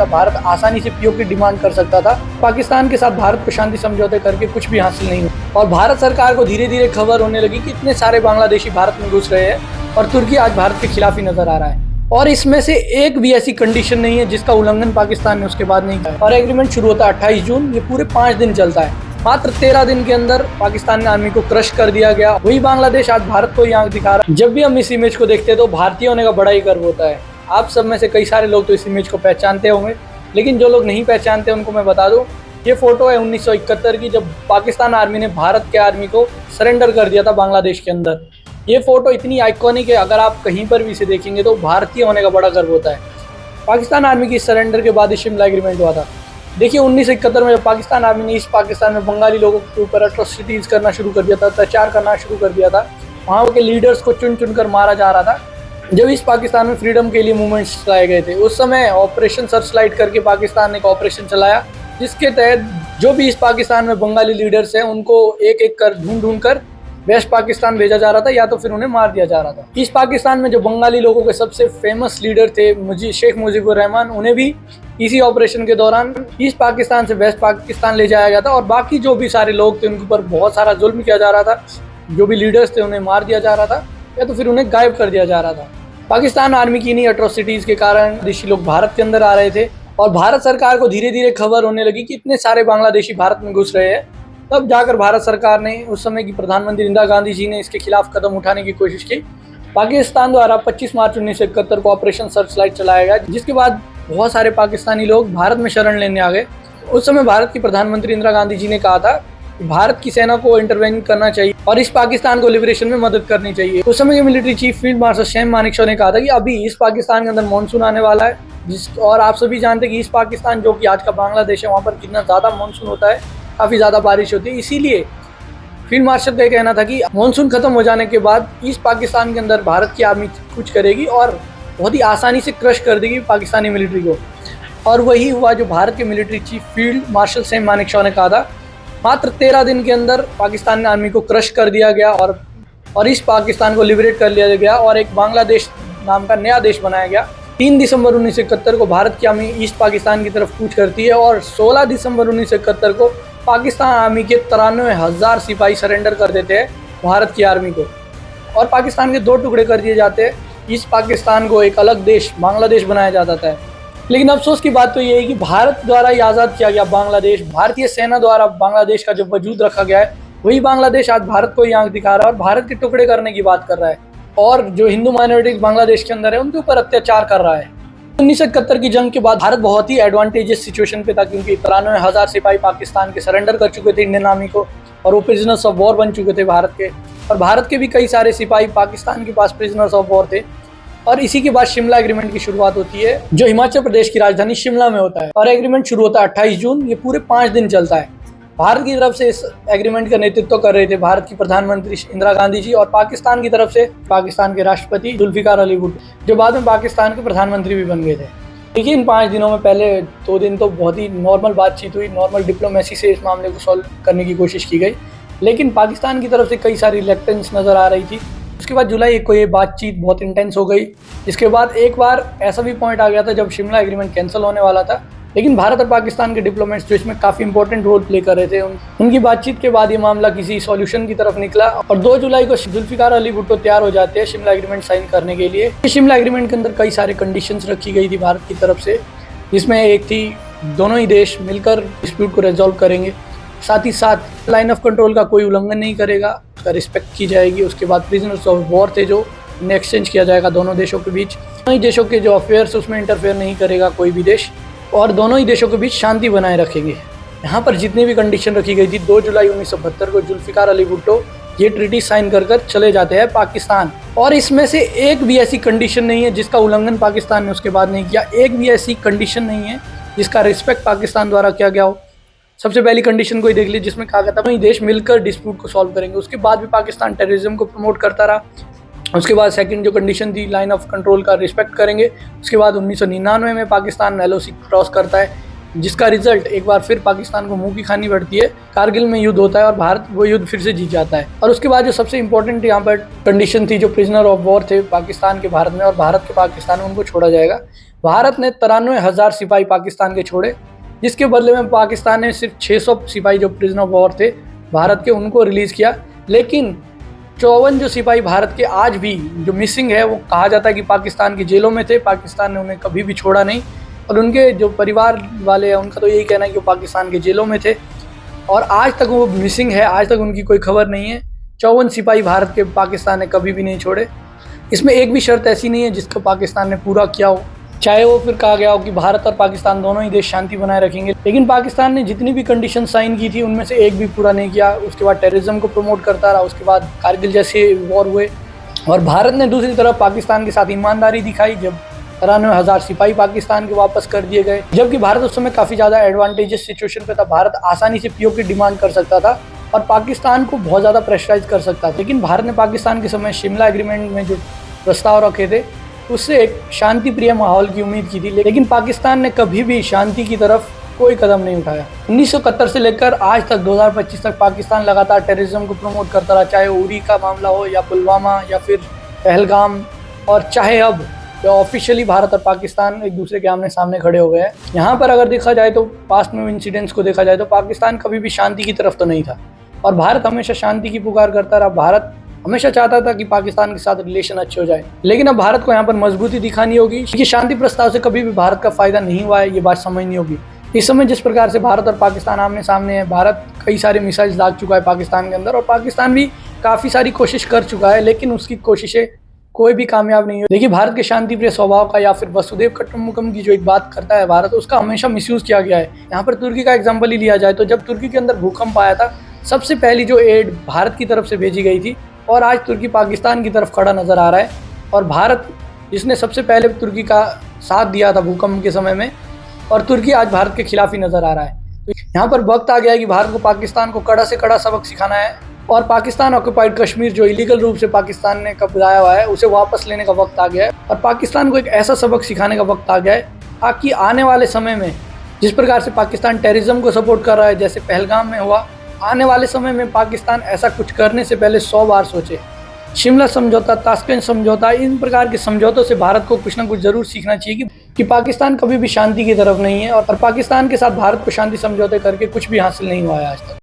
भारत आसानी से पीओके की डिमांड कर सकता था। पाकिस्तान के साथ भारत को शांति समझौते करके कुछ भी हासिल नहीं हुआ और भारत सरकार को धीरे धीरे खबर होने लगी कि इतने सारे बांग्लादेशी भारत में घुस रहे हैं और तुर्की आज भारत के खिलाफ ही नजर आ रहा है। और इसमें से एक भी ऐसी कंडीशन नहीं है जिसका उल्लंघन पाकिस्तान ने उसके बाद नहीं किया। और एग्रीमेंट शुरू होता है 28 जून, ये पूरे 5 दिन चलता है। मात्र 13 दिन के अंदर पाकिस्तानी आर्मी को क्रश कर दिया गया। वही बांग्लादेश आज भारत को यहाँ दिखा रहा है। जब भी हम इस इमेज को देखते हैं तो भारतीय होने का बड़ा ही गर्व होता है। आप सब में से कई सारे लोग तो इस इमेज को पहचानते होंगे, लेकिन जो लोग नहीं पहचानते उनको मैं बता दूं, ये फोटो है 1971 की, जब पाकिस्तान आर्मी ने भारत के आर्मी को सरेंडर कर दिया था बांग्लादेश के अंदर। ये फोटो इतनी आइकॉनिक है, अगर आप कहीं पर भी इसे देखेंगे तो भारतीय होने का बड़ा गर्व होता है। पाकिस्तान आर्मी की सरेंडर के बाद ही शिमला एग्रीमेंट हुआ था। देखिए 1971 में जब पाकिस्तान आर्मी ने ईस्ट पाकिस्तान में बंगाली लोगों के ऊपर एट्रोसिटीज करना शुरू कर दिया था, अत्याचार करना शुरू कर दिया था, वहाँ के लीडर्स को चुन चुन कर मारा जा रहा था। जब ईस्ट पाकिस्तान में फ्रीडम के लिए मूवमेंट्स चलाए गए थे, उस समय ऑपरेशन सर्चलाइट करके पाकिस्तान ने एक ऑपरेशन चलाया, जिसके तहत जो भी ईस्ट पाकिस्तान में बंगाली लीडर्स हैं उनको एक एक कर ढूंढ कर वेस्ट पाकिस्तान भेजा जा रहा था, या तो फिर उन्हें मार दिया जा रहा था। ईस्ट पाकिस्तान में जो बंगाली लोगों के सबसे फेमस लीडर थे शेख मुजीबुर रहमान, उन्हें भी इसी ऑपरेशन के दौरान ईस्ट पाकिस्तान से वेस्ट पाकिस्तान ले जाया गया था। और बाकी जो भी सारे लोग थे उनके ऊपर बहुत सारा जुल्म किया जा रहा था। जो भी लीडर्स थे उन्हें मार दिया जा रहा था या तो फिर उन्हें गायब कर दिया जा रहा था। पाकिस्तान आर्मी की इन्हीं एट्रोसिटीज के कारण विदेशी लोग भारत के अंदर आ रहे थे और भारत सरकार को धीरे धीरे खबर होने लगी कि इतने सारे बांग्लादेशी भारत में घुस रहे हैं। तब जाकर भारत सरकार ने, उस समय की प्रधानमंत्री इंदिरा गांधी जी ने इसके खिलाफ कदम उठाने की कोशिश की। पाकिस्तान द्वारा 25 मार्च 1971 को ऑपरेशन सर्चलाइट चलाया गया, जिसके बाद बहुत सारे पाकिस्तानी लोग भारत में शरण लेने आ गए। उस समय भारत की प्रधानमंत्री इंदिरा गांधी जी ने कहा था कि भारत की सेना को इंटरवेन करना चाहिए और इस पाकिस्तान को लिबरेशन में मदद करनी चाहिए। उस समय के military chief field marshal Sam Manekshaw ने कहा था कि अभी ईस्ट पाकिस्तान के अंदर मानसून आने वाला है, और आप सभी जानते हैं कि ईस्ट पाकिस्तान जो कि आज का बांग्लादेश है, वहाँ पर कितना ज़्यादा मानसून होता है, काफ़ी ज़्यादा बारिश होती है। इसीलिए फील्ड मार्शल का कहना था कि मानसून खत्म हो जाने के बाद ईस्ट पाकिस्तान के अंदर भारत की आर्मी कुछ करेगी और बहुत ही आसानी से क्रश कर देगी पाकिस्तानी मिलिट्री को। और वही हुआ जो भारत के military chief field marshal Sam Manekshaw ने कहा था। मात्र 13 दिन के अंदर पाकिस्तानी आर्मी को क्रश कर दिया गया और ईस्ट पाकिस्तान को लिबरेट कर लिया गया और एक बांग्लादेश नाम का नया देश बनाया गया। 3 दिसंबर 1971 को भारत की आर्मी ईस्ट पाकिस्तान की तरफ कूच करती है और 16 दिसंबर 1971 को पाकिस्तान आर्मी के 93,000 सिपाही सरेंडर कर देते हैं भारत की आर्मी को और पाकिस्तान के 2 टुकड़े कर दिए जाते हैं। ईस्ट पाकिस्तान को एक अलग देश बांग्लादेश बनाया जाता था। लेकिन अफसोस की बात तो ये है कि भारत द्वारा ही आज़ाद किया गया बांग्लादेश, भारतीय सेना द्वारा बांग्लादेश का जो वजूद रखा गया है, वही बांग्लादेश आज भारत को ही आंख दिखा रहा है और भारत के टुकड़े करने की बात कर रहा है और जो हिंदू माइनॉरिटीज बांग्लादेश के अंदर है उनके ऊपर अत्याचार कर रहा है। 1971 की जंग के बाद भारत बहुत ही एडवांटेजियस सिचुएशन पे था, क्योंकि 93,000 सिपाही पाकिस्तान के सरेंडर कर चुके थे इंडियन आर्मी को और वो प्रिजनर्स ऑफ वॉर बन चुके थे भारत के, और भारत के भी कई सारे सिपाही पाकिस्तान के पास प्रिजनर्स ऑफ वॉर थे। और इसी के बाद शिमला एग्रीमेंट की शुरुआत होती है, जो हिमाचल प्रदेश की राजधानी शिमला में होता है। और एग्रीमेंट शुरू होता है 28 जून, ये पूरे 5 दिन चलता है। भारत की तरफ से इस एग्रीमेंट का नेतृत्व कर रहे थे भारत की प्रधानमंत्री इंदिरा गांधी जी, और पाकिस्तान की तरफ से पाकिस्तान के राष्ट्रपति जुल्फिकार अली भुट्टो, जो बाद में पाकिस्तान के प्रधानमंत्री भी बन गए थे। देखिए इन 5 दिनों में पहले 2 दिन तो बहुत ही नॉर्मल बातचीत हुई, नॉर्मल डिप्लोमेसी से इस मामले को सॉल्व करने की कोशिश की गई, लेकिन पाकिस्तान की तरफ से कई सारी रिलेक्टेंस नज़र आ रही थी। उसके बाद जुलाई 1 को ये बातचीत बहुत इंटेंस हो गई। इसके बाद एक बार ऐसा भी पॉइंट आ गया था जब शिमला एग्रीमेंट कैंसिल होने वाला था, लेकिन भारत और पाकिस्तान के डिप्लोमेट्स जो इसमें काफ़ी इंपॉर्टेंट रोल प्ले कर रहे थे, उनकी बातचीत के बाद ये मामला किसी सॉल्यूशन की तरफ निकला और 2 जुलाई को जुल्फिकार अली भुट्टो तैयार हो जाते हैं शिमला एग्रीमेंट साइन करने के लिए। शिमला एग्रीमेंट के अंदर कई सारे कंडीशंस रखी गई थी भारत की तरफ से, जिसमें एक थी दोनों ही देश मिलकर डिस्प्यूट को रिजॉल्व करेंगे, साथ ही साथ लाइन ऑफ कंट्रोल का कोई उल्लंघन नहीं करेगा, उसका रिस्पेक्ट की जाएगी। उसके बाद प्रिजनर्स ऑफ वॉर थे जो उन्हें एक्सचेंज किया जाएगा दोनों देशों के बीच। दोनों ही देशों के जो अफेयर्स उसमें इंटरफेयर नहीं करेगा कोई भी देश, और दोनों ही देशों के बीच शांति बनाए रखेंगे। यहाँ पर जितनी भी कंडीशन रखी गई थी, 2 जुलाई 1972 को जुल्फिकार अली भुट्टो ये ट्रीटी साइन कर चले जाते हैं पाकिस्तान, और इसमें से एक भी ऐसी कंडीशन नहीं है जिसका उल्लंघन पाकिस्तान ने उसके बाद नहीं किया। एक भी ऐसी कंडीशन नहीं है जिसका रिस्पेक्ट पाकिस्तान द्वारा किया गया हो। सबसे पहली कंडीशन को ही देख ली, जिसमें कहा गया था दोनों देश मिलकर डिस्प्यूट को सॉल्व करेंगे। उसके बाद भी पाकिस्तान टेररिज्म को प्रमोट करता रहा। उसके बाद सेकंड जो कंडीशन थी, लाइन ऑफ कंट्रोल का रिस्पेक्ट करेंगे। उसके बाद 1999 में पाकिस्तान LOC क्रॉस करता है, जिसका रिजल्ट एक बार फिर पाकिस्तान को मुंह की खानी पड़ती है। कारगिल में युद्ध होता है और भारत वो युद्ध फिर से जीत जाता है। और उसके बाद जो सबसे इंपॉर्टेंट यहाँ पर कंडीशन थी, जो प्रिजनर ऑफ वॉर थे पाकिस्तान के भारत में और भारत के पाकिस्तान में, उनको छोड़ा जाएगा। भारत ने 93,000 सिपाही पाकिस्तान के छोड़े, जिसके बदले में पाकिस्तान ने सिर्फ 600 सिपाही जो प्रिजनर ऑफ वॉर थे भारत के, उनको रिलीज़ किया। लेकिन 54 जो सिपाही भारत के आज भी जो मिसिंग है, वो कहा जाता है कि पाकिस्तान की जेलों में थे, पाकिस्तान ने उन्हें कभी भी छोड़ा नहीं। और उनके जो परिवार वाले हैं उनका तो यही कहना है कि वो पाकिस्तान के जेलों में थे और आज तक वो मिसिंग है, आज तक उनकी कोई खबर नहीं है। 54 सिपाही भारत के पाकिस्तान ने कभी भी नहीं छोड़े। इसमें एक भी शर्त ऐसी नहीं है जिसको पाकिस्तान ने पूरा किया हो, चाहे वो फिर कहा गया हो कि भारत और पाकिस्तान दोनों ही देश शांति बनाए रखेंगे। लेकिन पाकिस्तान ने जितनी भी कंडीशन साइन की थी उनमें से एक भी पूरा नहीं किया। उसके बाद टेररिज्म को प्रमोट करता रहा, उसके बाद कारगिल जैसे वॉर हुए और भारत ने दूसरी तरफ पाकिस्तान के साथ ईमानदारी दिखाई जब 93,000 सिपाही पाकिस्तान के वापस कर दिए गए, जबकि भारत उस समय काफ़ी ज़्यादा एडवांटेजेस सिचुएशन पे था। भारत आसानी से पीओके डिमांड कर सकता था और पाकिस्तान को बहुत ज़्यादा प्रेशराइज कर सकता था। लेकिन भारत ने पाकिस्तान के समय शिमला एग्रीमेंट में जो प्रस्ताव रखे थे उससे एक शांति प्रिय माहौल की उम्मीद की थी, लेकिन पाकिस्तान ने कभी भी शांति की तरफ कोई कदम नहीं उठाया। 1971 से लेकर आज तक 2025 तक पाकिस्तान लगातार टेररिज्म को प्रमोट करता रहा, चाहे उरी का मामला हो या पुलवामा या फिर पहलगाम, और चाहे अब ऑफिशियली भारत और पाकिस्तान एक दूसरे के आमने सामने खड़े हो गए हैं। यहाँ पर अगर देखा जाए तो पास्ट में इंसिडेंट्स को देखा जाए तो पाकिस्तान कभी भी शांति की तरफ तो नहीं था और भारत हमेशा शांति की पुकार करता रहा। भारत हमेशा चाहता था कि पाकिस्तान के साथ रिलेशन अच्छे हो जाए, लेकिन अब भारत को यहाँ पर मजबूती दिखानी होगी कि शांति प्रस्ताव से कभी भी भारत का फायदा नहीं हुआ है, ये बात समझनी होगी। इस समय जिस प्रकार से भारत और पाकिस्तान आमने सामने है, भारत कई सारे मिसाइल्स दाग चुका है पाकिस्तान के अंदर और पाकिस्तान भी काफ़ी सारी कोशिश कर चुका है, लेकिन उसकी कोशिशें कोई भी कामयाब नहीं हुई। देखिए, भारत के शांति प्रिय स्वभाव का या फिर वसुदेव कुटुंबकम की जो एक बात करता है भारत, उसका हमेशा मिसयूज किया गया है। यहाँ पर तुर्की का एग्जाम्पल ही लिया जाए तो जब तुर्की के अंदर भूकंप आया था, सबसे पहली जो एड भारत की तरफ से भेजी गई थी और आज तुर्की पाकिस्तान की तरफ खड़ा नजर आ रहा है और भारत जिसने सबसे पहले तुर्की का साथ दिया था भूकंप के समय में, और तुर्की आज भारत के खिलाफ ही नजर आ रहा है। तो यहाँ पर वक्त आ गया है कि भारत को पाकिस्तान को कड़ा से कड़ा सबक सिखाना है और पाकिस्तान ऑक्युपाइड कश्मीर जो इलीगल रूप से पाकिस्तान ने कब्जाया हुआ है उसे वापस लेने का वक्त आ गया है और पाकिस्तान को एक ऐसा सबक सिखाने का वक्त आ गया है ताकि आने वाले समय में जिस प्रकार से पाकिस्तान टेररिज्म को सपोर्ट कर रहा है, जैसे पहलगाम में हुआ, आने वाले समय में पाकिस्तान ऐसा कुछ करने से पहले 100 बार सोचे। शिमला समझौता, ताशकंद समझौता, इन प्रकार के समझौतों से भारत को कुछ ना कुछ जरूर सीखना चाहिए कि पाकिस्तान कभी भी शांति की तरफ नहीं है और पाकिस्तान के साथ भारत को शांति समझौते करके कुछ भी हासिल नहीं हुआ है आज तक।